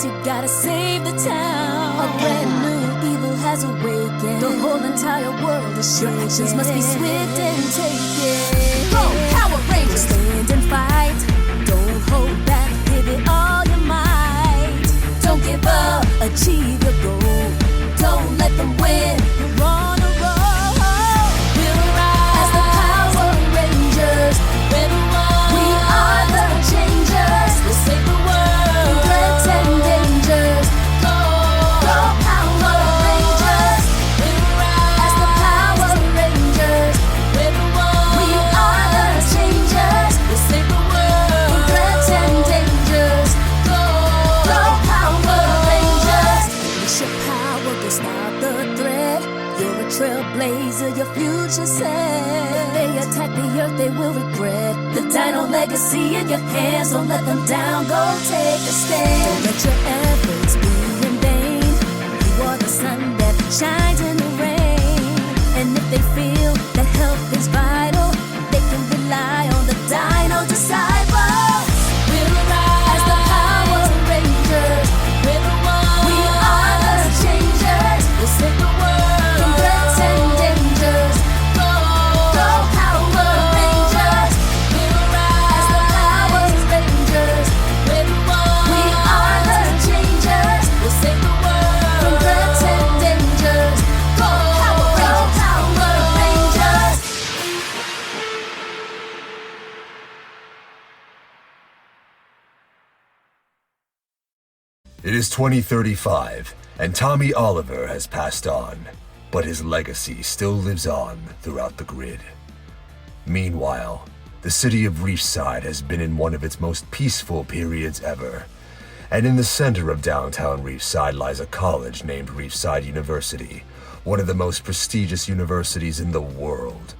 Yes, you gotta save the town. A brand new evil has awakened. The whole entire world is shaking. Your actions must be swift and taken. Go, Power Rangers! Stand and fight. Don't hold back. Give it all your might. Don't give up. Achieve your goal. Don't let them win. You're on a roll. We'll rise as the Power Rangers. We're the ones. We are the changers. We'll save the world from threats and dangers. Go, go Power Rangers. We'll rise as the Power Rangers. We're the ones. We are the changers. We'll save the world from threats and dangers. Go, go Power Rangers. Unleash your power, go stop the threat. You're a trailblazer, your future set. If they attack the earth, they will regret. The Dino legacy in your hands, don't let them down, go take a stand. Don't let your efforts be in vain. You are the sun that shines in the rain. And if they feel that help is vital, they can rely on the Dino disciples. We'll rise as the Power Rangers. We're the ones. We are the changers. We'll save the world from threats and dangers. Go, go Power Rangers. We'll rise as the Power Rangers. We're the ones. We are the changers. We'll save the world from threats and dangers. Go Power Rangers. It is 2035, and Tommy Oliver has passed on, but his legacy still lives on throughout the grid. Meanwhile, the city of Reefside has been in one of its most peaceful periods ever, and in the center of downtown Reefside lies a college named Reefside University, one of the most prestigious universities in the world.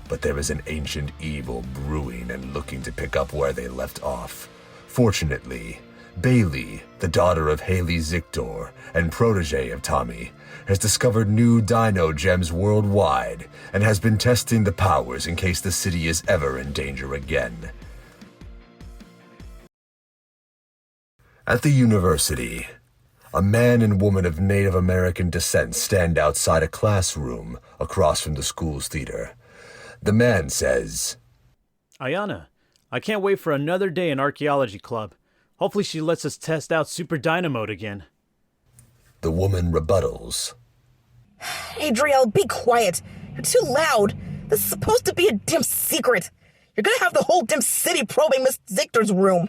But there is an ancient evil brewing and looking to pick up where they left off. Fortunately, Bailey, the daughter of Haley Zictor and protege of Tommy, has discovered new Dino Gems worldwide and has been testing the powers in case the city is ever in danger again. At the university, a man and woman of Native American descent stand outside a classroom across from the school's theater. The man says, Ayana, I can't wait for another day in archaeology club. Hopefully she lets us test out Super Dino mode again. The woman rebuttals. Adriel, be quiet. You're too loud. This is supposed to be a dim secret. You're gonna have the whole dim city probing Miss Zictor's room.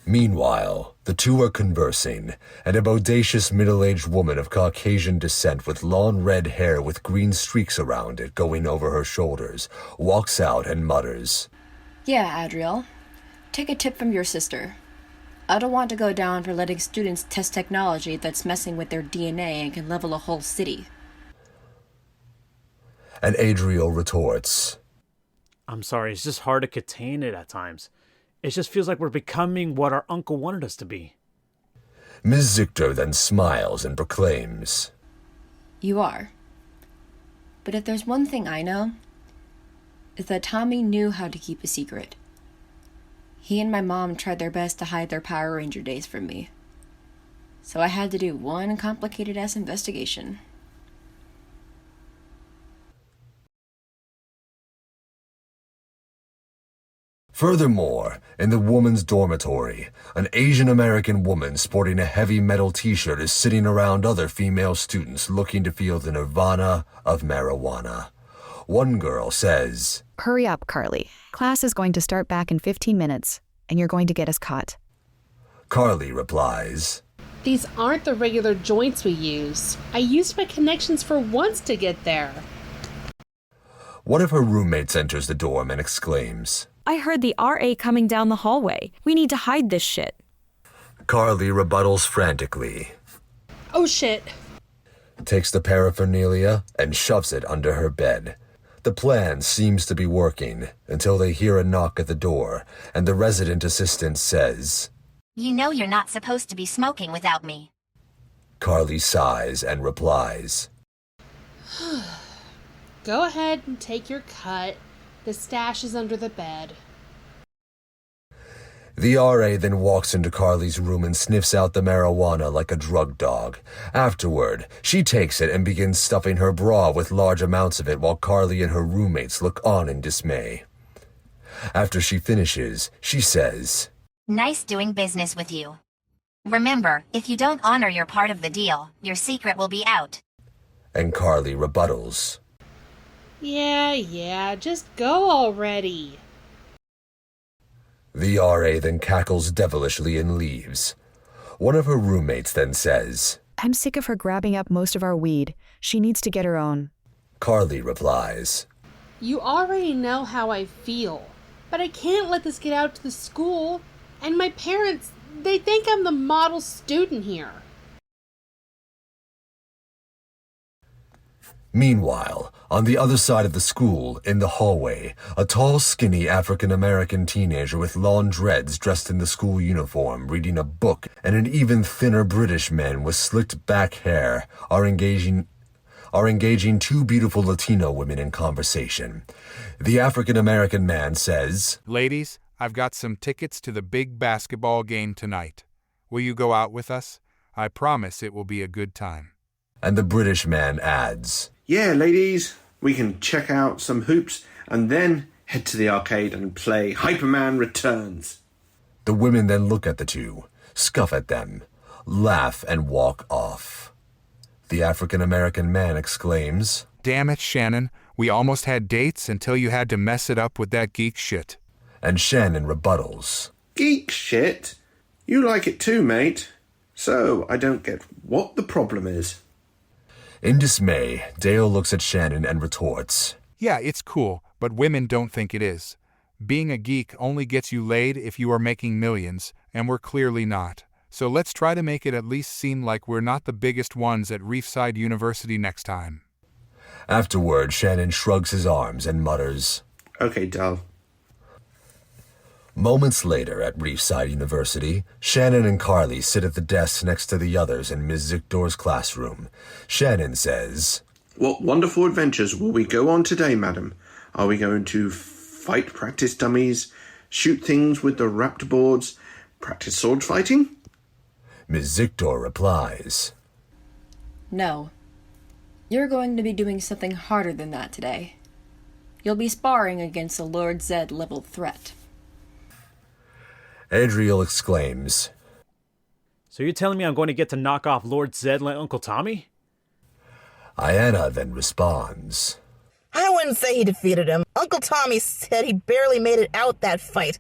Meanwhile, the two are conversing, and a bodacious middle-aged woman of Caucasian descent with long red hair with green streaks around it going over her shoulders walks out and mutters, Yeah, Adriel. Take a tip from your sister. I don't want to go down for letting students test technology that's messing with their DNA and can level a whole city. And Adriel retorts, I'm sorry, it's just hard to contain it at times. It just feels like we're becoming what our uncle wanted us to be. Ms. Zictor then smiles and proclaims, You are. But if there's one thing I know, it's that Tommy knew how to keep a secret. He and my mom tried their best to hide their Power Ranger days from me. So I had to do one complicated-ass investigation. Furthermore, in the woman's dormitory, an Asian American woman sporting a heavy metal t-shirt is sitting around other female students looking to feel the nirvana of marijuana. One girl says, Hurry up, Carly. Class is going to start back in 15 minutes, and you're going to get us caught. Carly replies, These aren't the regular joints we use. I used my connections for once to get there. One of her roommates enters the dorm and exclaims, I heard the RA coming down the hallway. We need to hide this shit. Carly rebuttals frantically, Oh shit. takes the paraphernalia and shoves it under her bed. The plan seems to be working until they hear a knock at the door, and the resident assistant says, You know you're not supposed to be smoking without me. Carly sighs and replies, Go ahead and take your cut. The stash is under the bed. The RA then walks into Carly's room and sniffs out the marijuana like a drug dog. Afterward, she takes it and begins stuffing her bra with large amounts of it while Carly and her roommates look on in dismay. After she finishes, she says, Nice doing business with you. Remember, if you don't honor your part of the deal, your secret will be out. And Carly rebuttals. Yeah, just go already. The RA then cackles devilishly and leaves. One of her roommates then says, I'm sick of her grabbing up most of our weed. She needs to get her own. Carly replies, You already know how I feel, but I can't let this get out to the school. And my parents, they think I'm the model student here. Meanwhile, on the other side of the school, in the hallway, a tall, skinny African-American teenager with long dreads dressed in the school uniform, reading a book, and an even thinner British man with slicked back hair are engaging two beautiful Latino women in conversation. The African-American man says, Ladies, I've got some tickets to the big basketball game tonight. Will you go out with us? I promise it will be a good time. And the British man adds, Yeah, ladies, we can check out some hoops and then head to the arcade and play Hyperman Returns. The women then look at the two, scoff at them, laugh, and walk off. The African-American man exclaims, Damn it, Shannon. We almost had dates until you had to mess it up with that geek shit. And Shannon rebuttals, Geek shit? You like it too, mate. So I don't get what the problem is. In dismay, Dale looks at Shannon and retorts, Yeah, it's cool, but women don't think it is. Being a geek only gets you laid if you are making millions, and we're clearly not. So let's try to make it at least seem like we're not the biggest ones at Reefside University next time. Afterward, Shannon shrugs his arms and mutters, Okay, Dal. Moments later at Reefside University, Shannon and Carly sit at the desks next to the others in Ms. Zictor's classroom. Shannon says, What wonderful adventures will we go on today, madam? Are we going to fight practice dummies, shoot things with the raptor boards, practice sword fighting? Ms. Zictor replies, No. You're going to be doing something harder than that today. You'll be sparring against a Lord Zed level threat. Adriel exclaims, So you're telling me I'm going to get to knock off Lord Zed like Uncle Tommy? Ayanna then responds, I wouldn't say he defeated him. Uncle Tommy said he barely made it out that fight.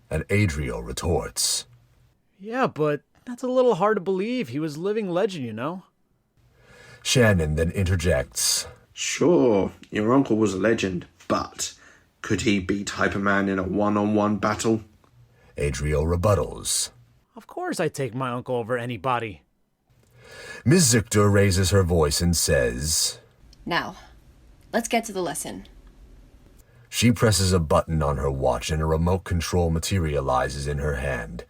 And Adriel retorts, Yeah, but that's a little hard to believe. He was living legend, you know? Shannon then interjects, Sure, your uncle was a legend, but could he beat Hyperman in a one-on-one battle? Adriel rebuttals. Of course I'd take my uncle over anybody. Ms. Zictor raises her voice and says, Now, let's get to the lesson. She presses a button on her watch and a remote control materializes in her hand.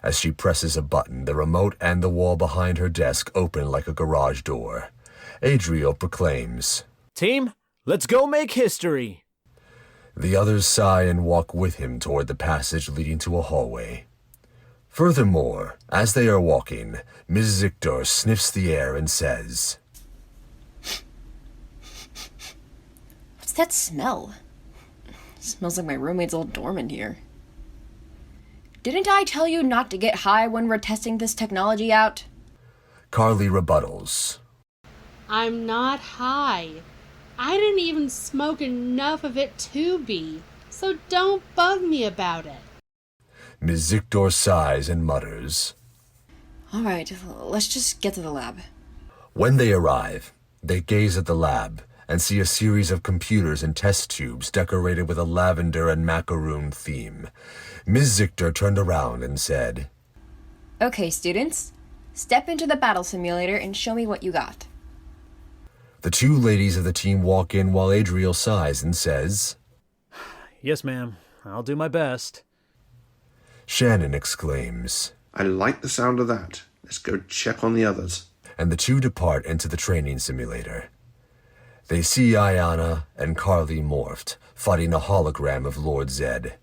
As she presses a button, the remote and the wall behind her desk open like a garage door. Adriel proclaims, Team, let's go make history! The others sigh and walk with him toward the passage leading to a hallway. Furthermore, as they are walking, Ms. Zictor sniffs the air and says, What's that smell? Smells like my roommate's old dorm in here. Didn't I tell you not to get high when we're testing this technology out? Carly rebuttals. I'm not high. I didn't even smoke enough of it to be, so don't bug me about it. Ms. Zictor sighs and mutters. Alright, let's just get to the lab. When they arrive, they gaze at the lab and see a series of computers and test tubes decorated with a lavender and macaroon theme. Ms. Zictor turned around and said, Okay, students, step into the battle simulator and show me what you got. The two ladies of the team walk in while Adriel sighs and says, Yes, ma'am. I'll do my best. Shannon exclaims, I like the sound of that. Let's go check on the others. And the two depart into the training simulator. They see Ayanna and Carly morphed, fighting a hologram of Lord Zed.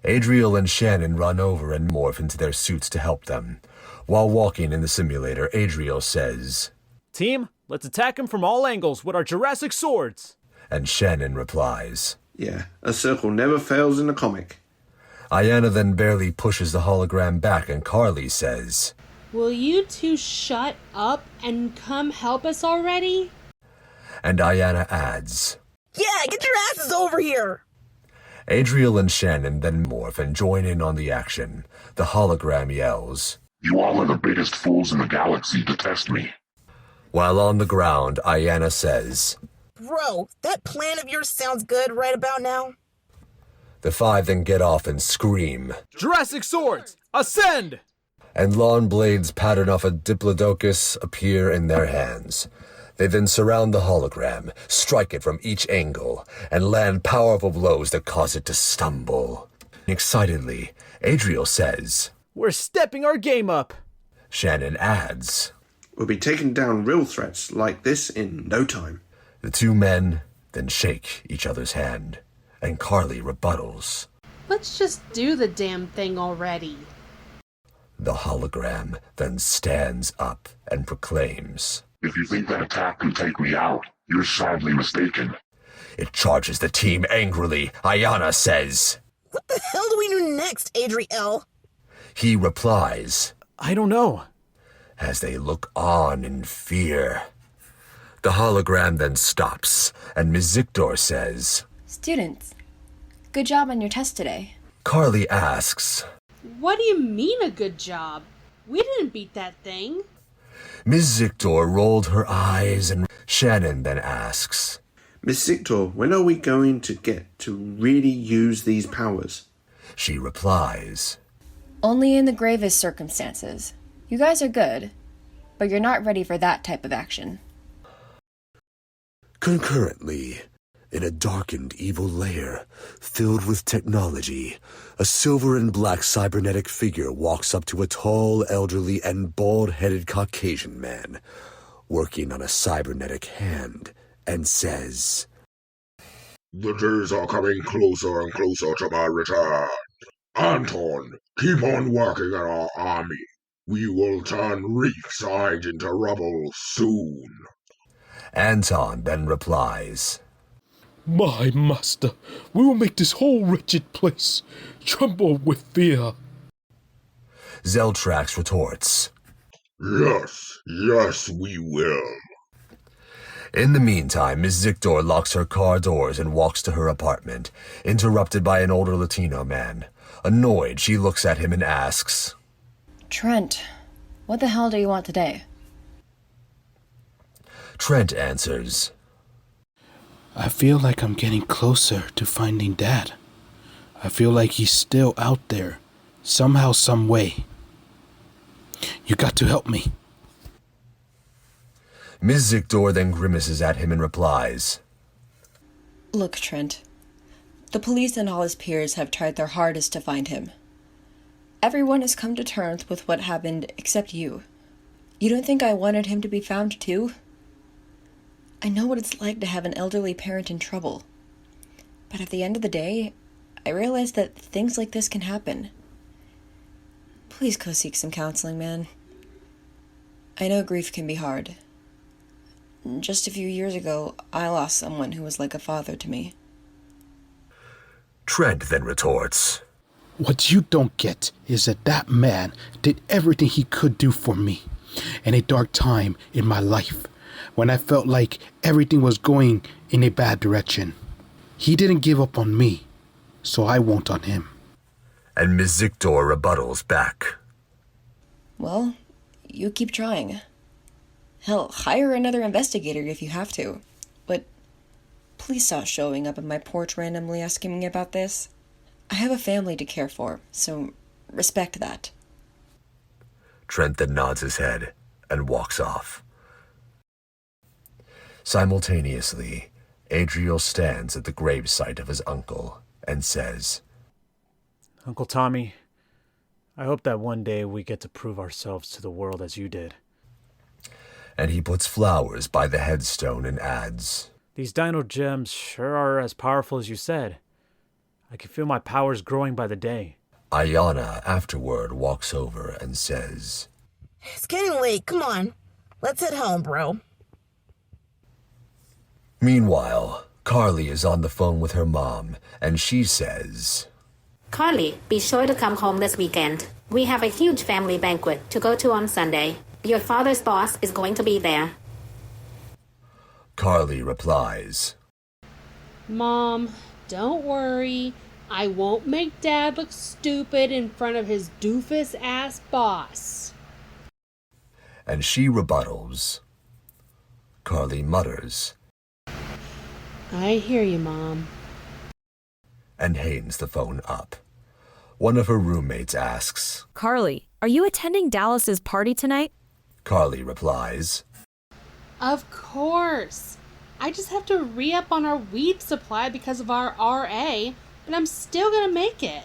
Adriel and Shannon run over and morph into their suits to help them. While walking in the simulator, Adriel says, Team, let's attack him from all angles with our Jurassic swords. And Shannon replies, Yeah, a circle never fails in a comic. Ayanna then barely pushes the hologram back and Carly says, Will you two shut up and come help us already? And Ayanna adds, Yeah, get your asses over here! Adriel and Shannon then morph and join in on the action. The hologram yells, You all are the biggest fools in the galaxy to test me. While on the ground, Ayanna says, Bro, that plan of yours sounds good right about now. The five then get off and scream, Jurassic swords, ascend! And long blades patterned off a diplodocus appear in their hands. They then surround the hologram, strike it from each angle, and land powerful blows that cause it to stumble. Excitedly, Adriel says, We're stepping our game up. Shannon adds, We'll be taking down real threats like this in no time. The two men then shake each other's hand, and Carly rebuttals. Let's just do the damn thing already. The hologram then stands up and proclaims, If you think that attack can take me out, you're sadly mistaken. It charges the team angrily. Ayanna says, What the hell do we do next, Adriel? He replies, I don't know. As they look on in fear. The hologram then stops, and Ms. Zictor says, Students, good job on your test today. Carly asks, What do you mean a good job? We didn't beat that thing. Ms. Zictor rolled her eyes, and Shannon then asks, Miss Zictor, when are we going to get to really use these powers? She replies, Only in the gravest circumstances. You guys are good, but you're not ready for that type of action. Concurrently, in a darkened evil lair filled with technology, a silver and black cybernetic figure walks up to a tall, elderly, and bald-headed Caucasian man working on a cybernetic hand and says, The days are coming closer and closer to my return. Anton, keep on working at our army. We will turn Reefside into rubble soon. Anton then replies, My master, we will make this whole wretched place tremble with fear. Zeltrax retorts, Yes, we will. In the meantime, Ms. Zictor locks her car doors and walks to her apartment, interrupted by an older Latino man. Annoyed, she looks at him and asks, Trent, what the hell do you want today? Trent answers, I feel like I'm getting closer to finding Dad. I feel like he's still out there, somehow, some way. You got to help me. Ms. Zictor then grimaces at him and replies, Look, Trent. The police and all his peers have tried their hardest to find him. Everyone has come to terms with what happened except you. You don't think I wanted him to be found too? I know what it's like to have an elderly parent in trouble. But at the end of the day, I realize that things like this can happen. Please go seek some counseling, man. I know grief can be hard. Just a few years ago, I lost someone who was like a father to me. Trent then retorts, What you don't get is that man did everything he could do for me in a dark time in my life when I felt like everything was going in a bad direction. He didn't give up on me, so I won't on him. And Ms. Zictor rebuttals back. Well, you keep trying. Hell, hire another investigator if you have to. But please stop showing up at my porch randomly asking me about this. I have a family to care for, so respect that. Trent then nods his head and walks off. Simultaneously, Adriel stands at the gravesite of his uncle and says, Uncle Tommy, I hope that one day we get to prove ourselves to the world as you did. And he puts flowers by the headstone and adds, These Dino Gems sure are as powerful as you said. I can feel my powers growing by the day. Ayana afterward walks over and says, It's getting late. Come on. Let's head home, bro. Meanwhile, Carly is on the phone with her mom, and she says, Carly, be sure to come home this weekend. We have a huge family banquet to go to on Sunday. Your father's boss is going to be there. Carly replies, Mom, don't worry. I won't make Dad look stupid in front of his doofus-ass boss. And she rebuttals. Carly mutters, I hear you, Mom. And hangs the phone up. One of her roommates asks, Carly, are you attending Dallas's party tonight? Carly replies, Of course. I just have to re-up on our weed supply because of our RA, but I'm still gonna make it.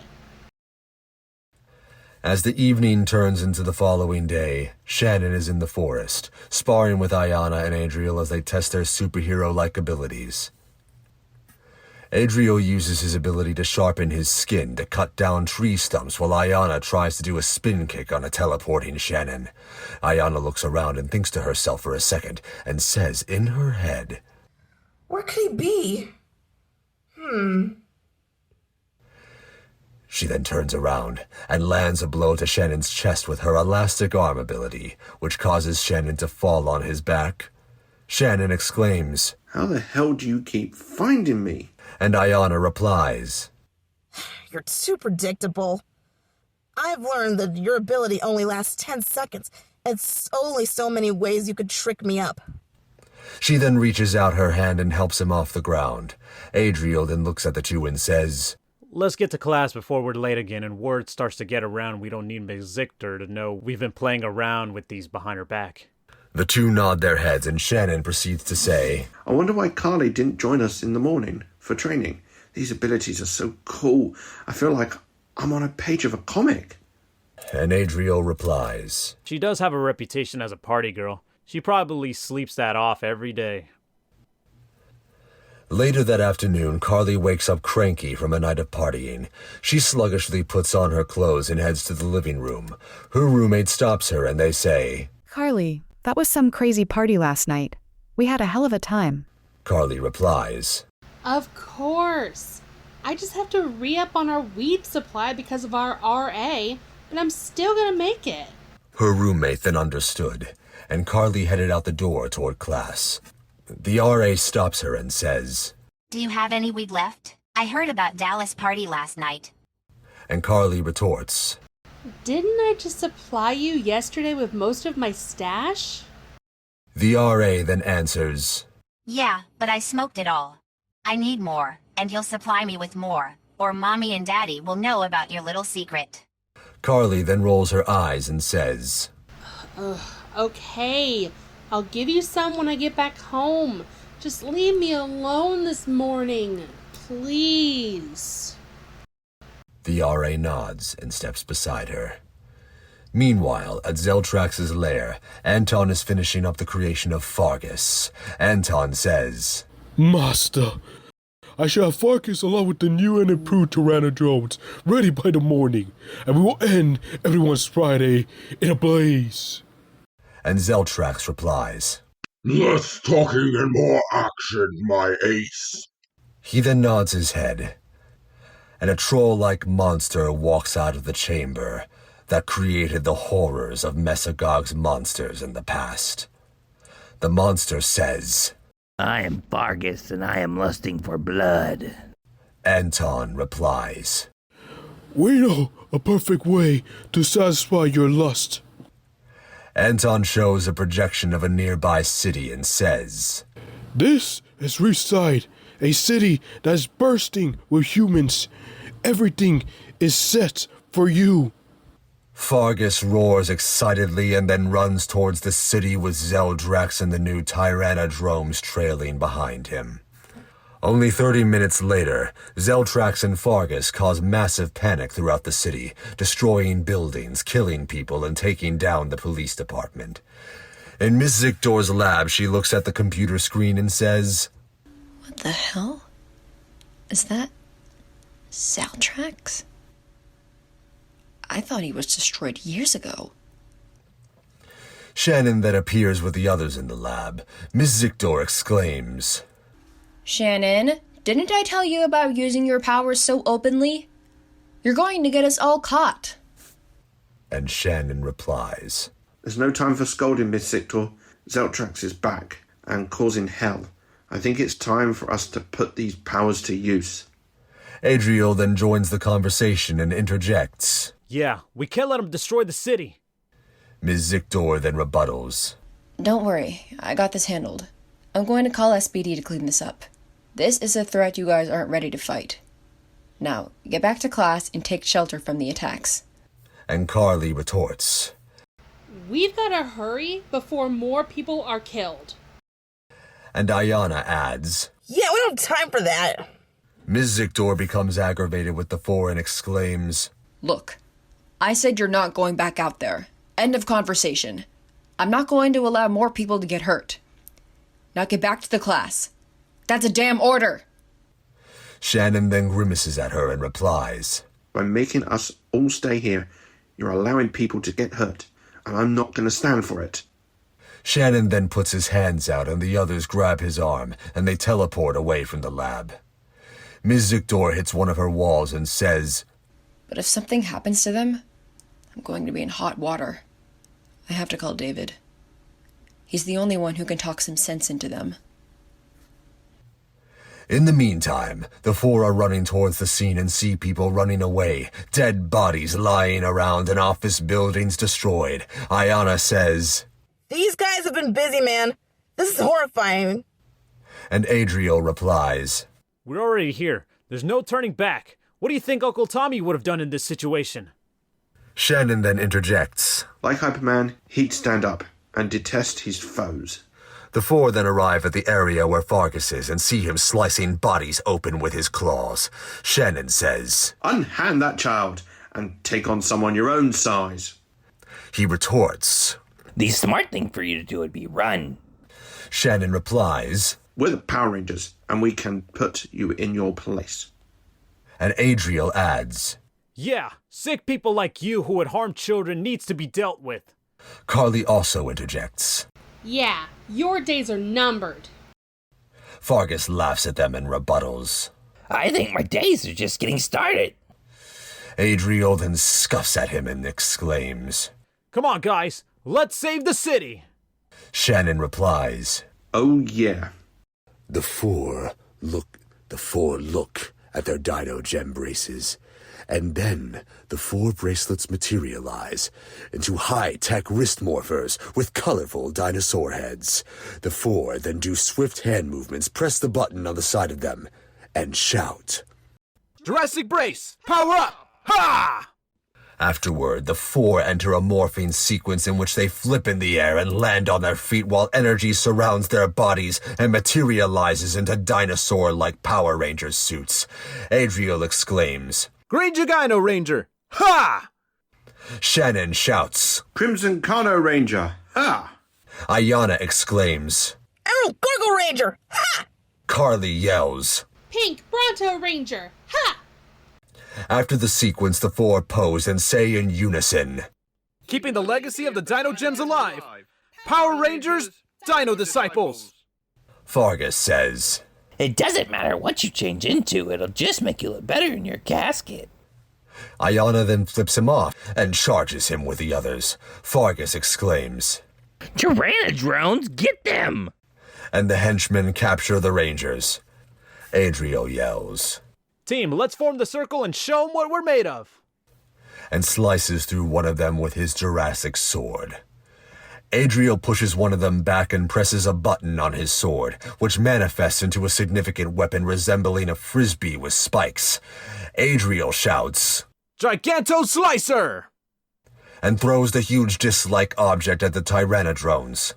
As the evening turns into the following day, Shannon is in the forest, sparring with Ayana and Adriel as they test their superhero-like abilities. Adriel uses his ability to sharpen his skin to cut down tree stumps while Ayana tries to do a spin kick on a teleporting Shannon. Ayana looks around and thinks to herself for a second and says in her head, Where could he be? She then turns around and lands a blow to Shannon's chest with her elastic arm ability, which causes Shannon to fall on his back. Shannon exclaims, How the hell do you keep finding me? And Ayana replies, You're too predictable. I've learned that your ability only lasts 10 seconds. It's only so many ways you could trick me up. She then reaches out her hand and helps him off the ground. Adriel then looks at the two and says, Let's get to class before we're late again and word starts to get around we don't need Ms. Zichter to know we've been playing around with these behind her back. The two nod their heads and Shannon proceeds to say, I wonder why Carly didn't join us in the morning for training. These abilities are so cool. I feel like I'm on a page of a comic. And Adriel replies, She does have a reputation as a party girl. She probably sleeps that off every day. Later that afternoon, Carly wakes up cranky from a night of partying. She sluggishly puts on her clothes and heads to the living room. Her roommate stops her and they say, Carly, that was some crazy party last night. We had a hell of a time. Carly replies, Of course. I just have to re-up on our weed supply because of our RA, but I'm still gonna make it. Her roommate then understood, and Carly headed out the door toward class. The RA stops her and says, Do you have any weed left? I heard about Dallas party last night. And Carly retorts, Didn't I just supply you yesterday with most of my stash? The RA then answers, Yeah, but I smoked it all. I need more, and you'll supply me with more, or Mommy and Daddy will know about your little secret. Carly then rolls her eyes and says, Okay, I'll give you some when I get back home. Just leave me alone this morning, please. The RA nods and steps beside her. Meanwhile, at Zeltrax's lair, Anton is finishing up the creation of Fargus. Anton says, Master, I shall have Fargus along with the new and improved Tyrannodromes ready by the morning, and we will end everyone's Friday in a blaze. And Zeltrax replies, Less talking and more action, my ace. He then nods his head, and a troll-like monster walks out of the chamber that created the horrors of Mesagog's monsters in the past. The monster says, I am Fargus, and I am lusting for blood. Anton replies, We know a perfect way to satisfy your lust. Anton shows a projection of a nearby city and says, This is Reefside, a city that is bursting with humans. Everything is set for you. Fargus roars excitedly and then runs towards the city with Zeldrax and the new Tyrannodromes trailing behind him. Only 30 minutes later, Zeltrax and Fargus cause massive panic throughout the city, destroying buildings, killing people, and taking down the police department. In Miss Zictor's lab, she looks at the computer screen and says, What the hell? Is that Saltrax? I thought he was destroyed years ago. Shannon then appears with the others in the lab. Miss Zictor exclaims, Shannon, didn't I tell you about using your powers so openly? You're going to get us all caught. And Shannon replies, There's no time for scolding, Miss Zictor. Zeltrax is back and causing hell. I think it's time for us to put these powers to use. Adriel then joins the conversation and interjects. Yeah, we can't let him destroy the city. Ms. Zictor then rebuttals. Don't worry, I got this handled. I'm going to call SPD to clean this up. This is a threat you guys aren't ready to fight. Now, get back to class and take shelter from the attacks. And Carly retorts. We've got to hurry before more people are killed. And Ayana adds, Yeah, we don't have time for that. Ms. Zictor becomes aggravated with the four and exclaims, Look, I said you're not going back out there. End of conversation. I'm not going to allow more people to get hurt. Now get back to the class. That's a damn order. Shannon then grimaces at her and replies, By making us all stay here, you're allowing people to get hurt, and I'm not going to stand for it. Shannon then puts his hands out and the others grab his arm and they teleport away from the lab. Ms. Zictor hits one of her walls and says, But if something happens to them, I'm going to be in hot water. I have to call David. He's the only one who can talk some sense into them. In the meantime, the four are running towards the scene and see people running away, dead bodies lying around and office buildings destroyed. Ayana says, These guys have been busy, man. This is horrifying. And Adriel replies, We're already here. There's no turning back. What do you think Uncle Tommy would have done in this situation? Shannon then interjects. Like Hyperman, he'd stand up and detest his foes. The four then arrive at the area where Fargus is and see him slicing bodies open with his claws. Shannon says, Unhand that child and take on someone your own size. He retorts, The smart thing for you to do would be run. Shannon replies, We're the Power Rangers, and we can put you in your place. And Adriel adds, Yeah, sick people like you who would harm children needs to be dealt with. Carly also interjects. Yeah, your days are numbered. Fargus laughs at them and rebuttals. I think my days are just getting started. Adriel then scuffs at him and exclaims, Come on, guys, let's save the city. Shannon replies, Oh yeah. The four look at their Dino Gem braces, and then the four bracelets materialize into high-tech wrist morphers with colorful dinosaur heads. The four then do swift hand movements, press the button on the side of them, and shout, Jurassic Brace, power up! Ha! Afterward, the four enter a morphing sequence in which they flip in the air and land on their feet while energy surrounds their bodies and materializes into dinosaur-like Power Rangers suits. Adriel exclaims, Green Gigino Ranger! Ha! Shannon shouts, Crimson Carno Ranger! Ha! Ayana exclaims, Emerald Gargle Ranger! Ha! Carly yells. Pink Bronto Ranger! Ha! After the sequence, the four pose and say in unison, Keeping the legacy of the Dino Gems alive! Power Rangers, Dino Disciples! Fargus says, It doesn't matter what you change into, it'll just make you look better in your casket. Ayana then flips him off and charges him with the others. Fargus exclaims, Tyrannodrones, get them! And the henchmen capture the Rangers. Adriel yells, Team, let's form the circle and show them what we're made of. And slices through one of them with his Jurassic sword. Adriel pushes one of them back and presses a button on his sword, which manifests into a significant weapon resembling a frisbee with spikes. Adriel shouts, Giganto Slicer! And throws the huge disc-like object at the Tyrannodrones.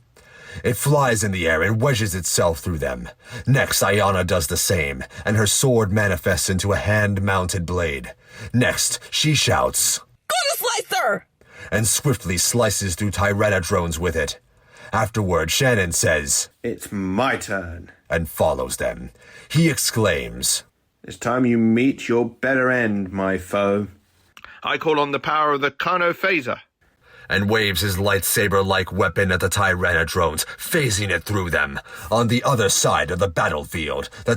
It flies in the air and wedges itself through them. Next, Ayana does the same, and her sword manifests into a hand-mounted blade. Next, she shouts, Go to Slicer! And swiftly slices through Tyrannodrones with it. Afterward, Shannon says, It's my turn. And follows them. He exclaims, It's time you meet your better end, my foe. I call on the power of the Kano phaser. And waves his lightsaber-like weapon at the Tyrannodrones, phasing it through them. On the other side of the battlefield, the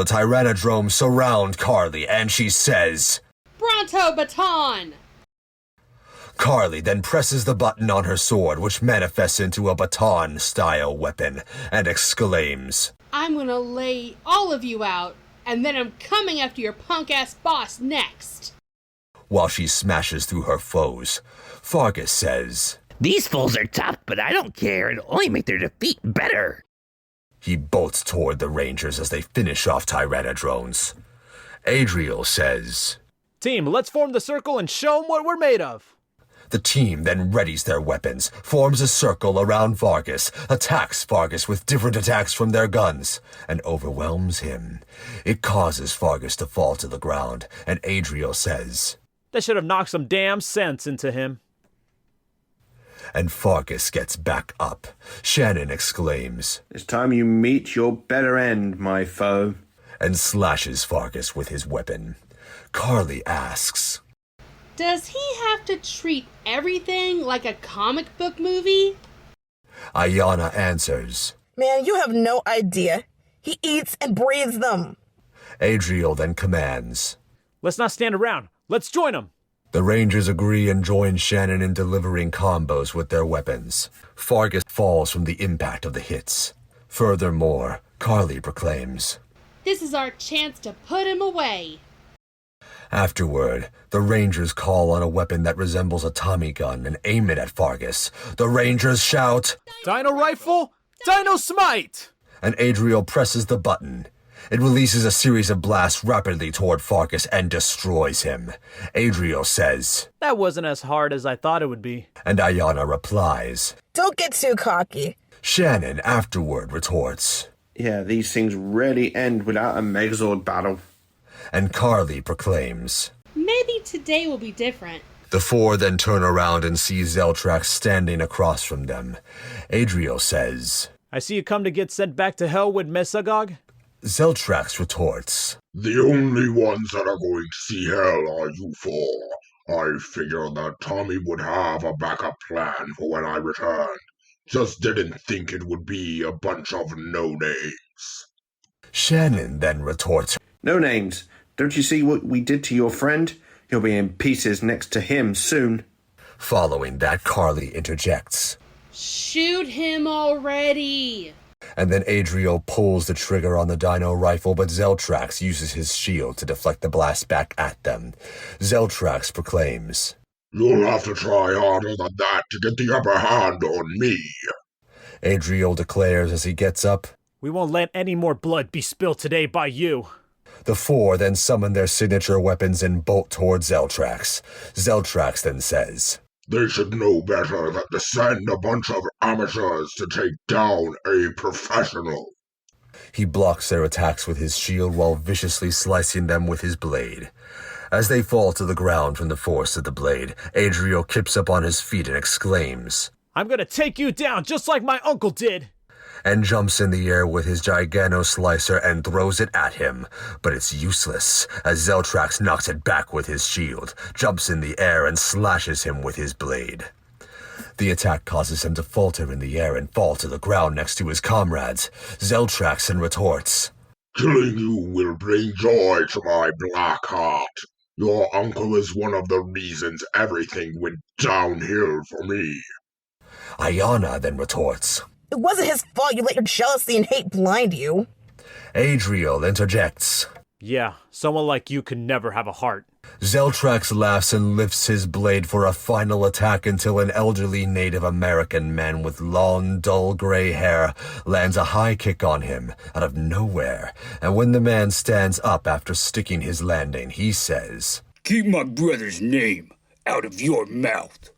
Tyrannodrones surround Carly, and she says, Bronto Baton! Carly then presses the button on her sword, which manifests into a baton-style weapon, and exclaims, I'm gonna lay all of you out, and then I'm coming after your punk-ass boss next. While she smashes through her foes, Fargus says, These fools are tough, but I don't care. It'll only make their defeat better. He bolts toward the Rangers as they finish off Tyrannodrones. Adriel says, Team, let's form the circle and show them what we're made of. The team then readies their weapons, forms a circle around Fargus, attacks Fargus with different attacks from their guns, and overwhelms him. It causes Fargus to fall to the ground, and Adriel says, That should have knocked some damn sense into him. And Fargus gets back up. Shannon exclaims, It's time you meet your better end, my foe. And slashes Fargus with his weapon. Carly asks, Does he have to treat everything like a comic book movie? Ayana answers, Man, you have no idea. He eats and breathes them. Adriel then commands, Let's not stand around. Let's join him. The Rangers agree and join Shannon in delivering combos with their weapons. Fargus falls from the impact of the hits. Furthermore, Carly proclaims, This is our chance to put him away. Afterward, the Rangers call on a weapon that resembles a Tommy gun and aim it at Fargus. The Rangers shout, Dino Rifle! Dino Smite! And Adriel presses the button. It releases a series of blasts rapidly toward Fargus and destroys him. Adriel says, That wasn't as hard as I thought it would be. And Ayana replies, Don't get too cocky. Shannon afterward retorts, Yeah, these things rarely end without a Megazord battle. And Carly proclaims, Maybe today will be different. The four then turn around and see Zeltrax standing across from them. Adriel says, I see you come to get sent back to hell with Mesagog? Zeltrax retorts, The only ones that are going to see hell are you four. I figured that Tommy would have a backup plan for when I returned. Just didn't think it would be a bunch of no-names. Shannon then retorts, No names. Don't you see what we did to your friend? He'll be in pieces next to him soon. Following that, Carly interjects, Shoot him already! And then Adriel pulls the trigger on the Dino rifle, but Zeltrax uses his shield to deflect the blast back at them. Zeltrax proclaims, You'll have to try harder than that to get the upper hand on me. Adriel declares as he gets up, We won't let any more blood be spilled today by you. The four then summon their signature weapons and bolt towards Zeltrax. Zeltrax then says, They should know better than to send a bunch of amateurs to take down a professional. He blocks their attacks with his shield while viciously slicing them with his blade. As they fall to the ground from the force of the blade, Adriel kips up on his feet and exclaims, I'm gonna take you down just like my uncle did! And jumps in the air with his Gigano-Slicer and throws it at him. But it's useless, as Zeltrax knocks it back with his shield, jumps in the air and slashes him with his blade. The attack causes him to falter in the air and fall to the ground next to his comrades. Zeltrax then retorts, Killing you will bring joy to my black heart. Your uncle is one of the reasons everything went downhill for me. Ayana then retorts, It wasn't his fault you let your jealousy and hate blind you. Adriel interjects, Yeah, someone like you could never have a heart. Zeltrax laughs and lifts his blade for a final attack until an elderly Native American man with long, dull gray hair lands a high kick on him out of nowhere, and when the man stands up after sticking his landing, he says, Keep my brother's name out of your mouth.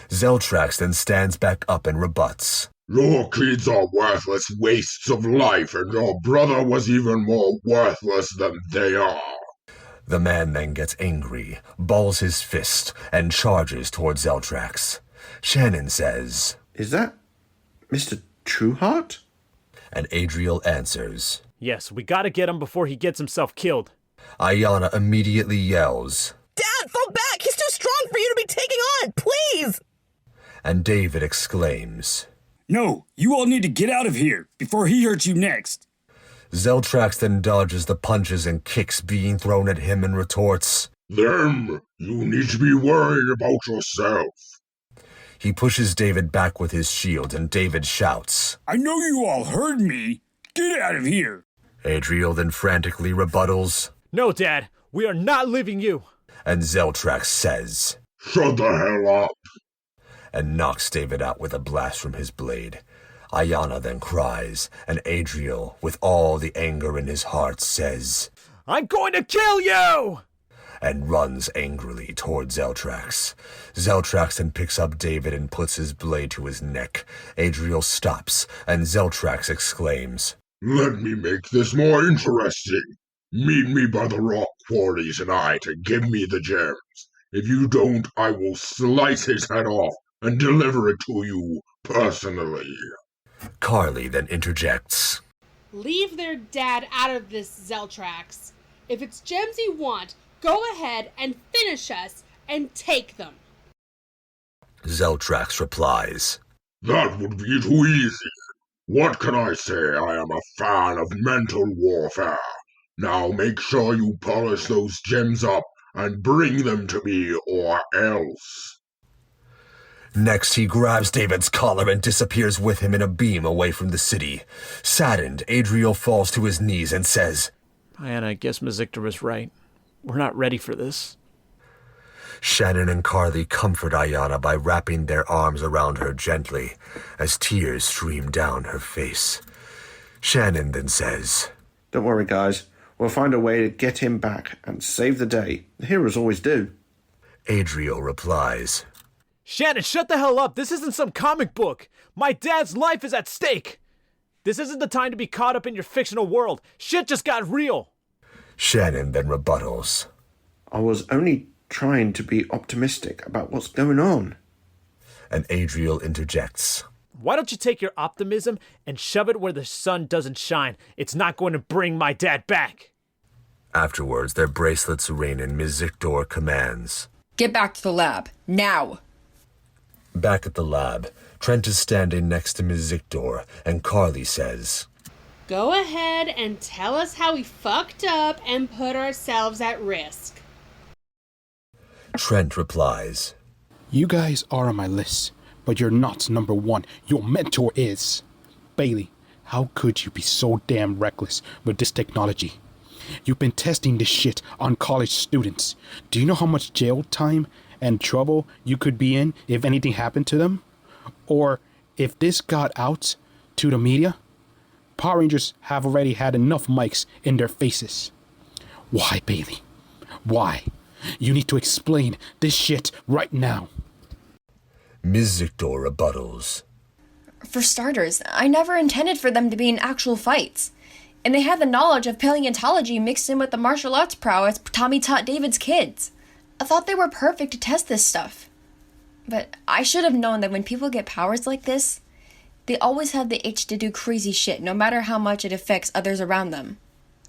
Zeltrax then stands back up and rebuts, Your kids are worthless wastes of life, and your brother was even more worthless than they are. The man then gets angry, balls his fist, and charges towards Zeltrax. Shannon says, Is that Mr. Trueheart? And Adriel answers, Yes, we gotta get him before he gets himself killed. Ayana immediately yells, Dad, fall back! He's too strong for you to be taking on! Please! and David exclaims, No, you all need to get out of here before he hurts you next. Zeltrax then dodges the punches and kicks being thrown at him and retorts, Them, you need to be worried about yourself. He pushes David back with his shield, and David shouts, I know you all heard me. Get out of here. Adriel then frantically rebuttals, No, Dad, we are not leaving you. And Zeltrax says, Shut the hell up. And knocks David out with a blast from his blade. Ayana then cries, and Adriel, with all the anger in his heart, says, I'm going to kill you! And runs angrily toward Zeltrax. Zeltrax then picks up David and puts his blade to his neck. Adriel stops, and Zeltrax exclaims, Let me make this more interesting. Meet me by the rock quarry tonight and give me the gems. If you don't, I will slice his head off and deliver it to you personally. Carly then interjects, Leave their dad out of this, Zeltrax. If it's gems you want, go ahead and finish us and take them. Zeltrax replies, That would be too easy. What can I say? I am a fan of mental warfare. Now make sure you polish those gems up and bring them to me or else. Next, he grabs David's collar and disappears with him in a beam away from the city. Saddened, Adriel falls to his knees and says, Diana, I guess Miss Victor was right. We're not ready for this. Shannon and Carly comfort Ayana by wrapping their arms around her gently as tears stream down her face. Shannon then says, Don't worry, guys. We'll find a way to get him back and save the day. The heroes always do. Adriel replies, Shannon, shut the hell up. This isn't some comic book. My dad's life is at stake. This isn't the time to be caught up in your fictional world. Shit just got real. Shannon then rebuttals, I was only trying to be optimistic about what's going on. And Adriel interjects, Why don't you take your optimism and shove it where the sun doesn't shine? It's not going to bring my dad back. Afterwards, their bracelets ring and Ms. Victor commands, Get back to the lab, now! Back at the lab, Trent is standing next to Ms. Victor, and Carly says, Go ahead and tell us how we fucked up and put ourselves at risk. Trent replies, You guys are on my list, but you're not number one. Your mentor is. Bailey, how could you be so damn reckless with this technology? You've been testing this shit on college students. Do you know how much jail time and trouble you could be in if anything happened to them? Or if this got out to the media? Power Rangers have already had enough mics in their faces. Why, Bailey? Why? You need to explain this shit right now. Ms. Victor rebuttals, For starters, I never intended for them to be in actual fights. And they had the knowledge of paleontology mixed in with the martial arts prowess Tommy taught David's kids. I thought they were perfect to test this stuff. But I should have known that when people get powers like this, they always have the itch to do crazy shit, no matter how much it affects others around them.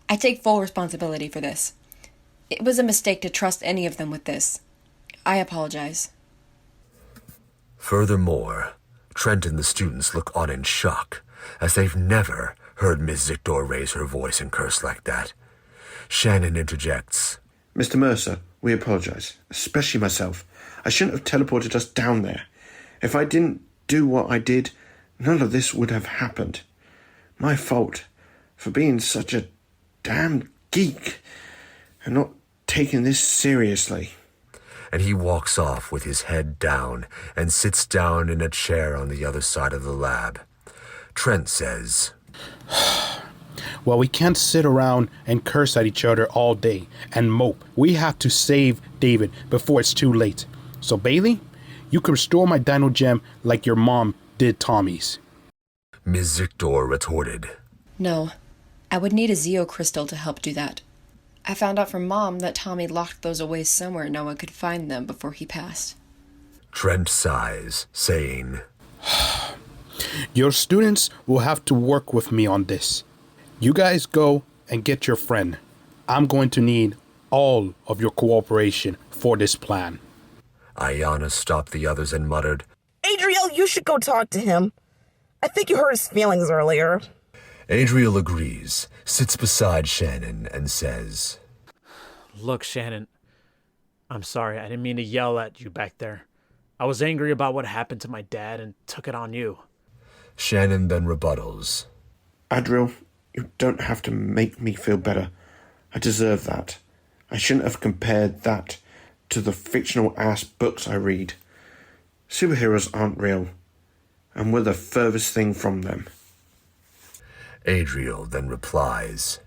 I take full responsibility for this. It was a mistake to trust any of them with this. I apologize. Furthermore, Trent and the students look on in shock, as they've never heard Ms. Victor raise her voice and curse like that. Shannon interjects, Mr. Mercer, we apologize, especially myself. I shouldn't have teleported us down there. If I didn't do what I did, none of this would have happened. My fault for being such a damn geek and not taking this seriously. And he walks off with his head down and sits down in a chair on the other side of the lab. Trent says, Well, we can't sit around and curse at each other all day and mope. We have to save David before it's too late. So, Bailey, you can restore my Dino Gem like your mom did Tommy's. Ms. Victor retorted, No, I would need a Zeo crystal to help do that. I found out from Mom that Tommy locked those away somewhere no one could find them before he passed. Trent sighs, saying, Your students will have to work with me on this. You guys go and get your friend. I'm going to need all of your cooperation for this plan. Ayana stopped the others and muttered, Adriel, you should go talk to him. I think you hurt his feelings earlier. Adriel agrees, sits beside Shannon, and says, Look, Shannon, I'm sorry. I didn't mean to yell at you back there. I was angry about what happened to my dad and took it on you. Shannon then rebuttals. Adriel, you don't have to make me feel better. I deserve that. I shouldn't have compared that to the fictional-ass books I read. Superheroes aren't real, and we're the furthest thing from them. Adriel then replies,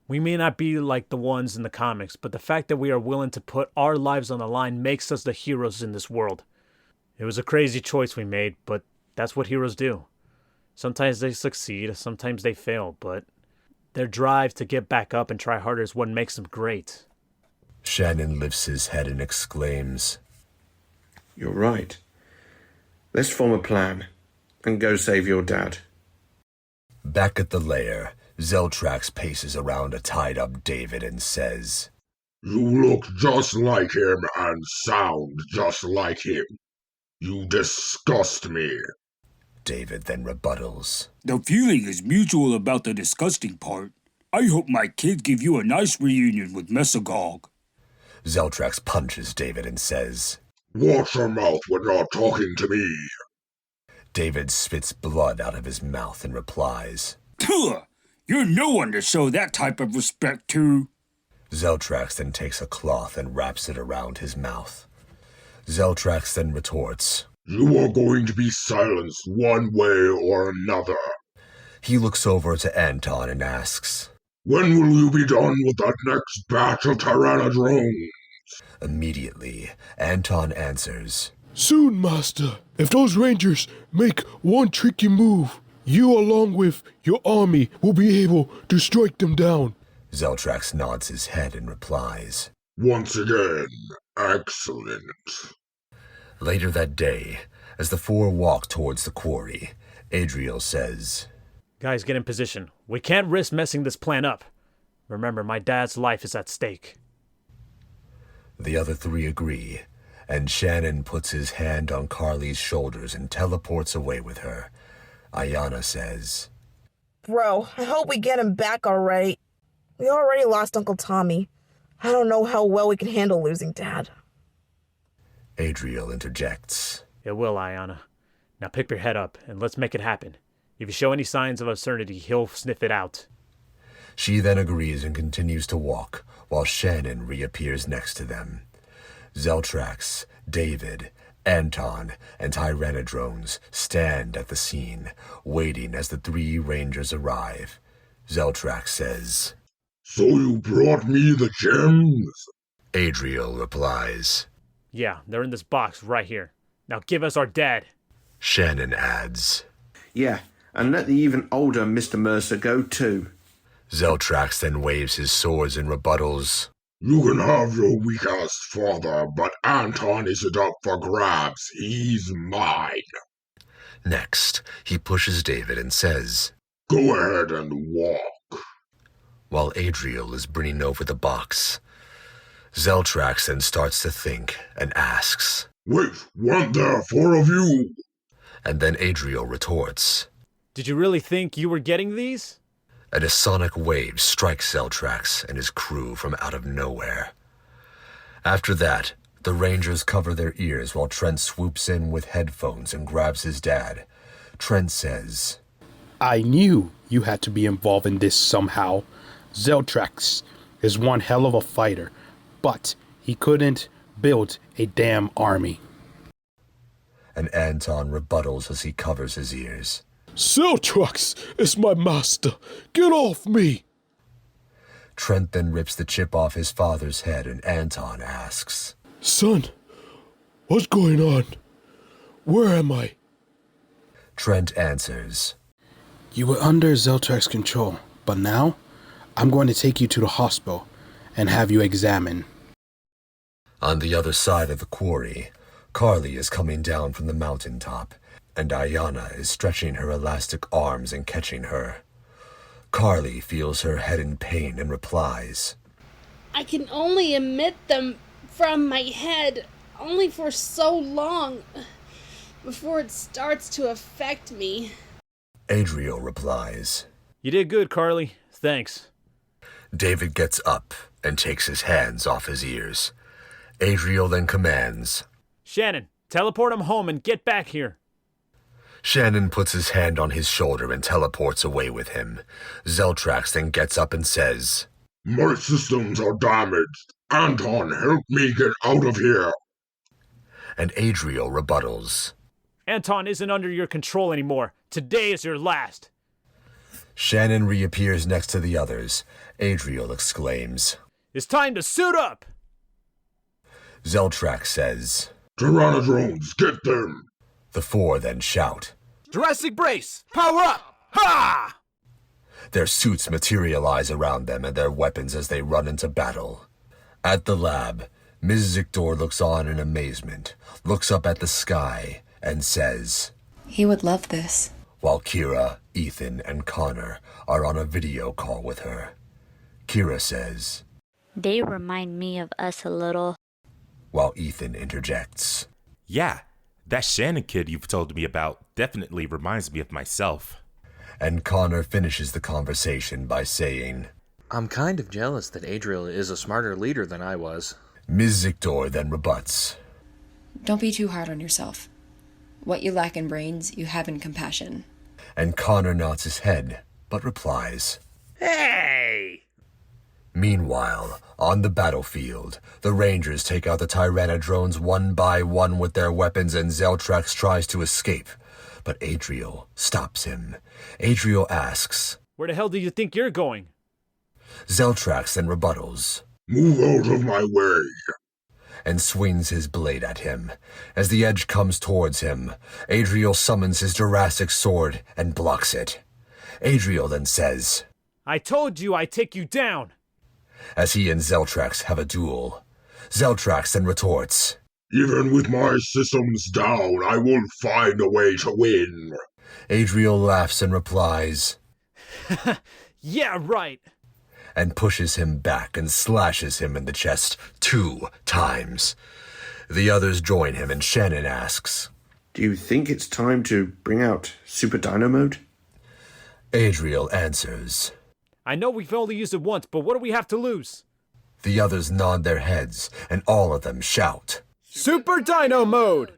We may not be like the ones in the comics, but the fact that we are willing to put our lives on the line makes us the heroes in this world. It was a crazy choice we made, but that's what heroes do. Sometimes they succeed, sometimes they fail, but their drive to get back up and try harder is what makes them great. Shannon lifts his head and exclaims, You're right. Let's form a plan and go save your dad. Back at the lair, Zeltrax paces around a tied-up David and says, You look just like him and sound just like him. You disgust me. David then rebuttals. The feeling is mutual about the disgusting part. I hope my kids give you a nice reunion with Mesagog. Zeltrax punches David and says, Watch your mouth when you're talking to me. David spits blood out of his mouth and replies, Tuh! You're no one to show that type of respect to. Zeltrax then takes a cloth and wraps it around his mouth. Zeltrax then retorts, You are going to be silenced one way or another. He looks over to Anton and asks, When will you be done with that next batch of Tyrannodrones? Immediately, Anton answers, Soon, Master. If those Rangers make one tricky move, you along with your army will be able to strike them down. Zeltrax nods his head and replies, Once again, excellent. Later that day, as the four walk towards the quarry, Adriel says, Guys, get in position. We can't risk messing this plan up. Remember, my dad's life is at stake. The other three agree, and Shannon puts his hand on Carly's shoulders and teleports away with her. Ayana says, Bro, I hope we get him back alright. We already lost Uncle Tommy. I don't know how well we can handle losing Dad. Adriel interjects, It will, Ayana. Now pick your head up, and let's make it happen. If you show any signs of uncertainty, he'll sniff it out. She then agrees and continues to walk, while Shannon reappears next to them. Zeltrax, David, Anton, and Tyrannodrones stand at the scene, waiting as the three Rangers arrive. Zeltrax says, So you brought me the gems? Adriel replies, Yeah, they're in this box right here. Now give us our dad. Shannon adds, Yeah, and let the even older Mr. Mercer go too. Zeltrax then waves his swords and rebuttals, You can have your weak-ass father, but Anton isn't up for grabs. He's mine. Next, he pushes David and says, Go ahead and walk. While Adriel is bringing over the box, Zeltrax then starts to think and asks, Wait, weren't there four of you? And then Adriel retorts, Did you really think you were getting these? and a sonic wave strikes Zeltrax and his crew from out of nowhere. After that, the Rangers cover their ears while Trent swoops in with headphones and grabs his dad. Trent says, I knew you had to be involved in this somehow. Zeltrax is one hell of a fighter, but he couldn't build a damn army. And Anton rebuttals as he covers his ears. Zeltrax is my master. Get off me! Trent then rips the chip off his father's head and Anton asks, Son, what's going on? Where am I? Trent answers, You were under Zeltrax's control, but now I'm going to take you to the hospital and have you examined. On the other side of the quarry, Carly is coming down from the mountaintop, and Ayana is stretching her elastic arms and catching her. Carly feels her head in pain and replies, I can only emit them from my head only for so long before it starts to affect me. Adriel replies, You did good, Carly. Thanks. David gets up and takes his hands off his ears. Adriel then commands, Shannon, teleport him home and get back here. Shannon puts his hand on his shoulder and teleports away with him. Zeltrax then gets up and says, My systems are damaged. Anton, help me get out of here. And Adriel rebuttals, Anton isn't under your control anymore. Today is your last. Shannon reappears next to the others. Adriel exclaims, It's time to suit up! Zeltrax says, Tyrannodrones, get them! The four then shout, Jurassic Brace! Power up! Ha! Their suits materialize around them and their weapons as they run into battle. At the lab, Ms. Zictor looks on in amazement, looks up at the sky, and says, He would love this. While Kira, Ethan, and Connor are on a video call with her. Kira says, They remind me of us a little. While Ethan interjects, Yeah, that Shannon kid you've told me about definitely reminds me of myself. And Connor finishes the conversation by saying, I'm kind of jealous that Adriel is a smarter leader than I was. Ms. Zictor then rebuts, Don't be too hard on yourself. What you lack in brains, you have in compassion. And Connor nods his head, but replies, Hey! Meanwhile, on the battlefield, the Rangers take out the Tyrannodrones one by one with their weapons and Zeltrax tries to escape. But Adriel stops him. Adriel asks, Where the hell do you think you're going? Zeltrax then rebuttals, Move out of my way! And swings his blade at him. As the edge comes towards him, Adriel summons his Jurassic sword and blocks it. Adriel then says, I told you I'd take you down! As he and Zeltrax have a duel. Zeltrax then retorts, Even with my systems down, I will find a way to win. Adriel laughs and replies, Yeah, right! And pushes him back and slashes him in the chest 2 times. The others join him and Shannon asks, Do you think it's time to bring out Super Dino mode? Adriel answers, I know we've only used it once, but what do we have to lose? The others nod their heads and all of them shout, Super Dino mode!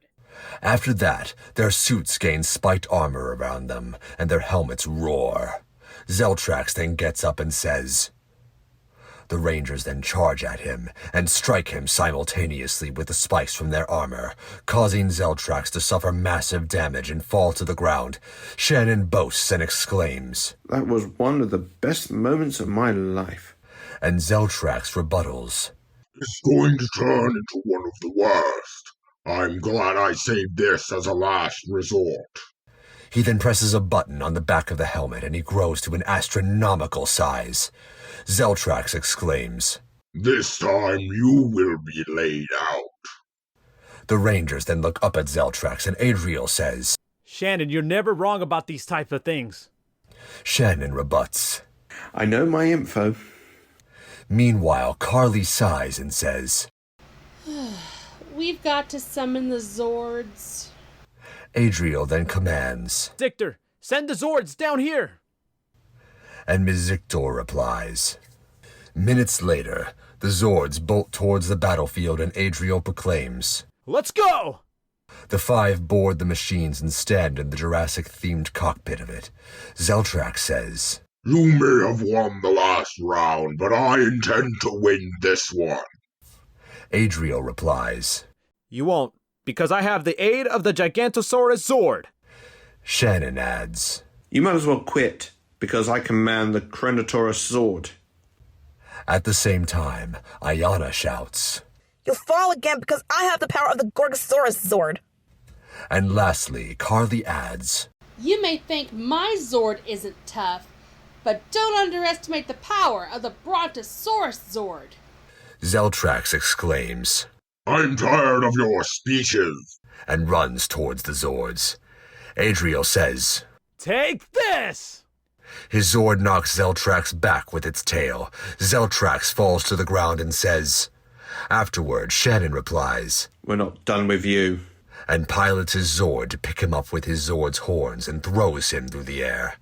After that, their suits gain spiked armor around them and their helmets roar. Zeltrax then gets up and says, The Rangers then charge at him and strike him simultaneously with the spikes from their armor, causing Zeltrax to suffer massive damage and fall to the ground. Shannon boasts and exclaims, That was one of the best moments of my life. And Zeltrax rebuttals, It's going to turn into one of the worst. I'm glad I saved this as a last resort. He then presses a button on the back of the helmet and he grows to an astronomical size. Zeltrax exclaims, This time you will be laid out. The Rangers then look up at Zeltrax and Adriel says, Shannon, you're never wrong about these type of things. Shannon rebuts, I know my info. Meanwhile, Carly sighs and says, We've got to summon the Zords. Adriel then commands, Zictor, send the Zords down here! And Ms. Zictor replies. Minutes later, the Zords bolt towards the battlefield and Adriel proclaims, Let's go! The 5 board the machines and stand in the Jurassic-themed cockpit of it. Zeltrax says, You may have won the last round, but I intend to win this one. Adriel replies, You won't, because I have the aid of the Gigantosaurus Zord. Shannon adds, You might as well quit, because I command the Chronotaurus Zord. At the same time, Ayana shouts, You'll fall again because I have the power of the Gorgosaurus Zord. And lastly, Carly adds, You may think my Zord isn't tough, but don't underestimate the power of the Brontosaurus Zord. Zeltrax exclaims, I'm tired of your speeches, and runs towards the Zords. Adriel says, Take this! His Zord knocks Zeltrax back with its tail. Zeltrax falls to the ground and says... Afterward, Shannon replies, "We're not done with you," and pilots his Zord to pick him up with his Zord's horns and throws him through the air.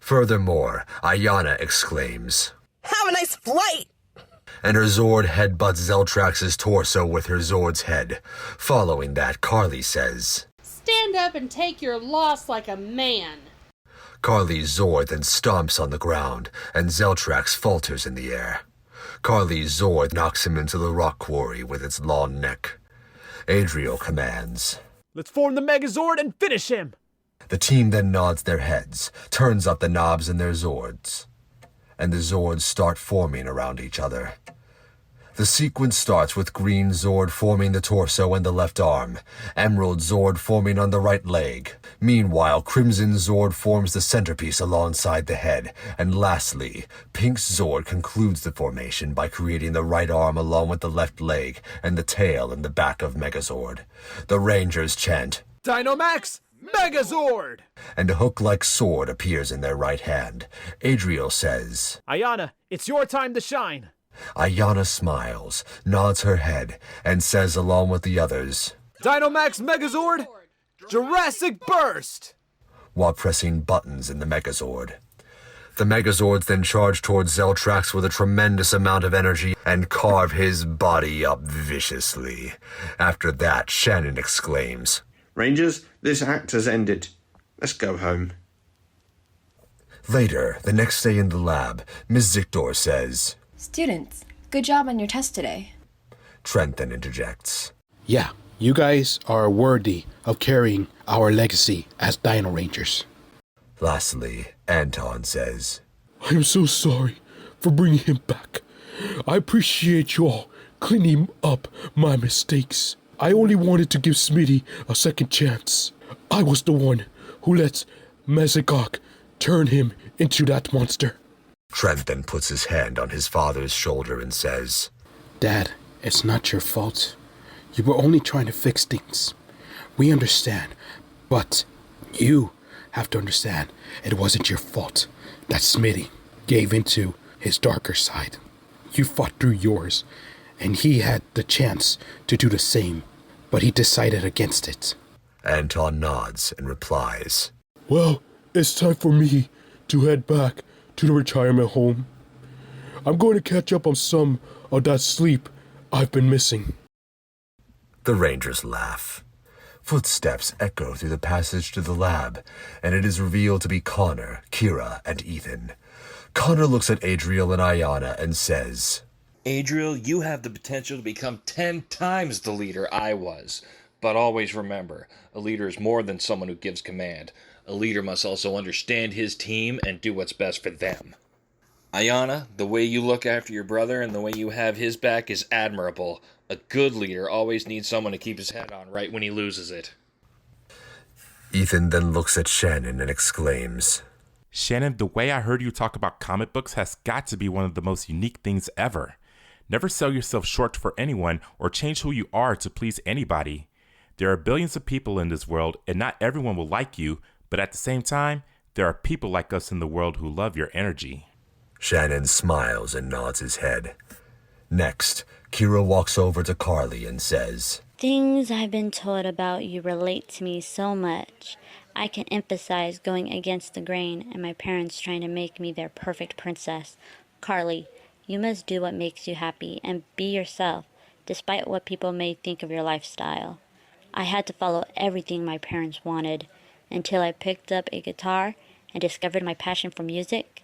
Furthermore, Ayana exclaims, "Have a nice flight!" and her Zord headbutts Zeltrax's torso with her Zord's head. Following that, Carly says, Stand up and take your loss like a man. Carly's Zord then stomps on the ground, and Zeltrax falters in the air. Carly's Zord knocks him into the rock quarry with its long neck. Adriel commands, Let's form the Megazord and finish him! The team then nods their heads, turns up the knobs in their Zords, and the Zords start forming around each other. The sequence starts with Green Zord forming the torso and the left arm, Emerald Zord forming on the right leg. Meanwhile, Crimson Zord forms the centerpiece alongside the head, and lastly, Pink Zord concludes the formation by creating the right arm along with the left leg and the tail and the back of Megazord. The Rangers chant, Dynamax Megazord! And a hook-like sword appears in their right hand. Adriel says, Ayana, it's your time to shine! Ayana smiles, nods her head, and says along with the others, Dynamax Megazord, Jurassic Burst! While pressing buttons in the Megazord. The Megazords then charge towards Zeltrax with a tremendous amount of energy and carve his body up viciously. After that, Shannon exclaims, "Rangers, this act has ended. Let's go home." Later, the next day in the lab, Ms. Zictor says, Students, good job on your test today. Trent then interjects, Yeah, you guys are worthy of carrying our legacy as Dino Rangers. Lastly, Anton says, I'm so sorry for bringing him back. I appreciate y'all cleaning up my mistakes. I only wanted to give Smitty a second chance. I was the one who let Mazagok turn him into that monster. Trent then puts his hand on his father's shoulder and says, Dad, it's not your fault. You were only trying to fix things. We understand, but you have to understand it wasn't your fault that Smitty gave into his darker side. You fought through yours, and he had the chance to do the same, but he decided against it. Anton nods and replies, Well, it's time for me to head back to the retirement home. I'm going to catch up on some of that sleep I've been missing. The Rangers laugh. Footsteps echo through the passage to the lab, and it is revealed to be Connor, Kira, and Ethan. Connor looks at Adriel and Ayana and says, Adriel, you have the potential to become 10 times the leader I was. But always remember, a leader is more than someone who gives command. A leader must also understand his team and do what's best for them. Ayana, the way you look after your brother and the way you have his back is admirable. A good leader always needs someone to keep his head on right when he loses it. Ethan then looks at Shannon and exclaims, Shannon, the way I heard you talk about comic books has got to be one of the most unique things ever. Never sell yourself short for anyone or change who you are to please anybody. There are billions of people in this world, and not everyone will like you, but at the same time, there are people like us in the world who love your energy. Shannon smiles and nods his head. Next, Kira walks over to Carly and says, Things I've been told about you relate to me so much. I can emphasize going against the grain and my parents trying to make me their perfect princess. Carly, you must do what makes you happy and be yourself, despite what people may think of your lifestyle. I had to follow everything my parents wanted until I picked up a guitar and discovered my passion for music.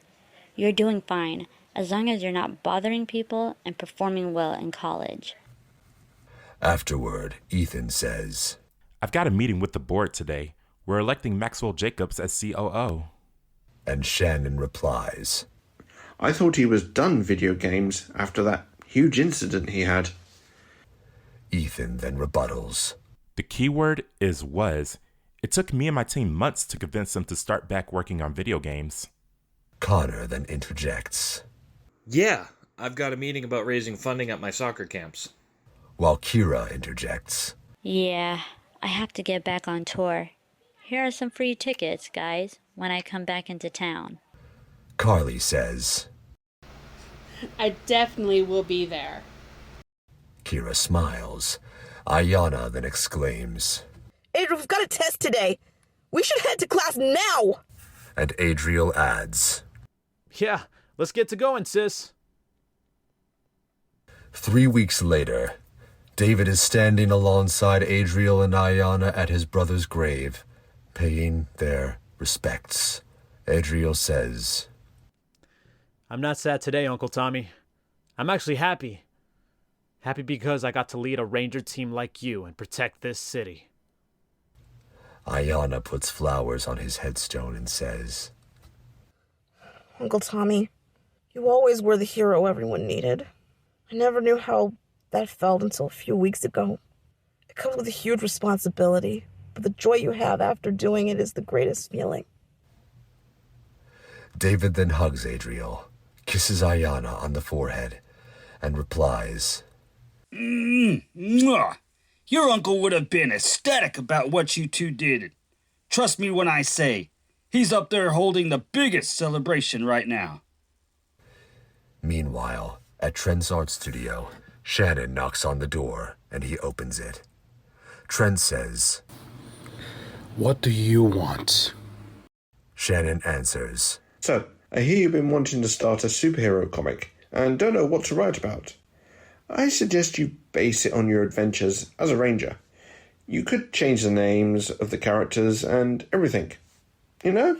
You're doing fine, as long as you're not bothering people and performing well in college. Afterward, Ethan says, I've got a meeting with the board today. We're electing Maxwell Jacobs as COO. And Shannon replies, I thought he was done video games after that huge incident he had. Ethan then rebuttals. The key word is was. It took me and my team months to convince them to start back working on video games. Connor then interjects. Yeah, I've got a meeting about raising funding at my soccer camps. While Kira interjects. Yeah, I have to get back on tour. Here are some free tickets, guys, when I come back into town. Carly says. I definitely will be there. Kira smiles. Ayana then exclaims. Adriel, we've got a test today. We should head to class now. And Adriel adds. Yeah, let's get to going, sis. 3 weeks later, David is standing alongside Adriel and Ayana at his brother's grave, paying their respects. Adriel says, I'm not sad today, Uncle Tommy. I'm actually happy. Happy because I got to lead a ranger team like you and protect this city. Ayana puts flowers on his headstone and says, Uncle Tommy, you always were the hero everyone needed. I never knew how that felt until a few weeks ago. It comes with a huge responsibility, but the joy you have after doing it is the greatest feeling. David then hugs Adriel, kisses Ayana on the forehead, and replies, Mwah. Your uncle would have been ecstatic about what you two did. Trust me when I say, he's up there holding the biggest celebration right now. Meanwhile, at Trent's art studio, Shannon knocks on the door, and he opens it. Trent says, What do you want? Shannon answers, So, I hear you've been wanting to start a superhero comic, and don't know what to write about. I suggest you base it on your adventures as a ranger. You could change the names of the characters and everything. You know?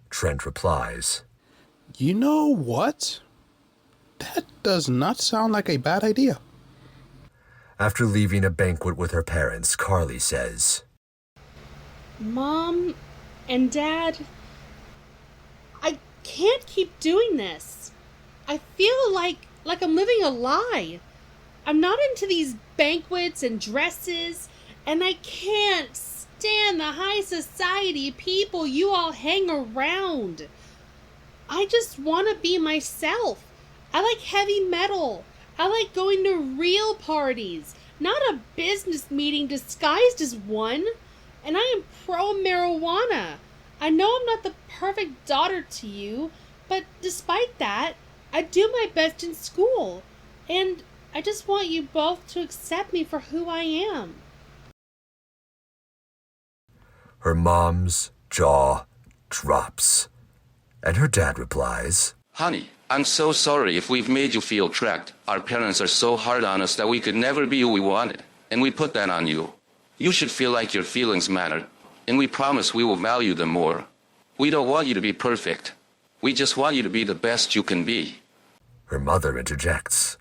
Trent replies, You know what? That does not sound like a bad idea. After leaving a banquet with her parents, Carly says, Mom and Dad, I can't keep doing this. I feel like I'm living a lie. I'm not into these banquets and dresses, and I can't stand the high society people you all hang around. I just want to be myself. I like heavy metal. I like going to real parties, not a business meeting disguised as one. And I am pro-marijuana. I know I'm not the perfect daughter to you, but despite that, I do my best in school. And I just want you both to accept me for who I am. Her mom's jaw drops, and her dad replies, Honey, I'm so sorry if we've made you feel trapped. Our parents are so hard on us that we could never be who we wanted, and we put that on you. You should feel like your feelings matter, and we promise we will value them more. We don't want you to be perfect. We just want you to be the best you can be. Her mother interjects.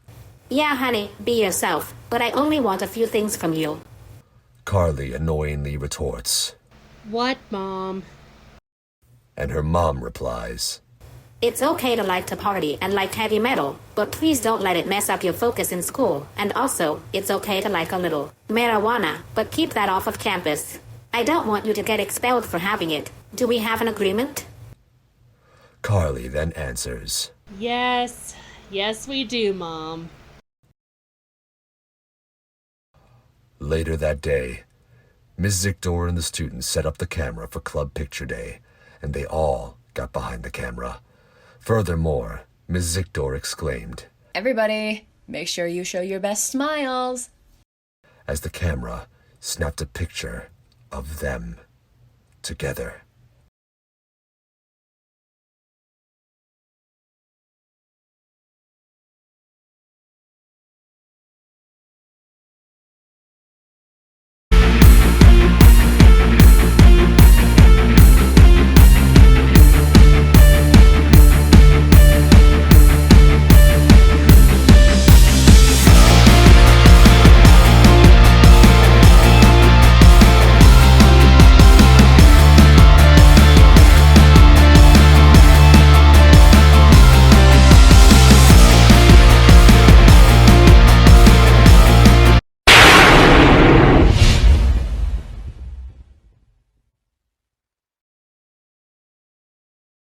Yeah, honey, be yourself, but I only want a few things from you. Carly annoyingly retorts, What, Mom? and her mom replies, It's okay to like to party and like heavy metal, but please don't let it mess up your focus in school. And also, it's okay to like a little marijuana, but keep that off of campus. I don't want you to get expelled for having it. Do we have an agreement? Carly then answers, Yes, we do, Mom. Later that day, Ms. Zictor and the students set up the camera for Club Picture Day, and they all got behind the camera. Furthermore, Ms. Zictor exclaimed, Everybody, make sure you show your best smiles. as the camera snapped a picture of them together.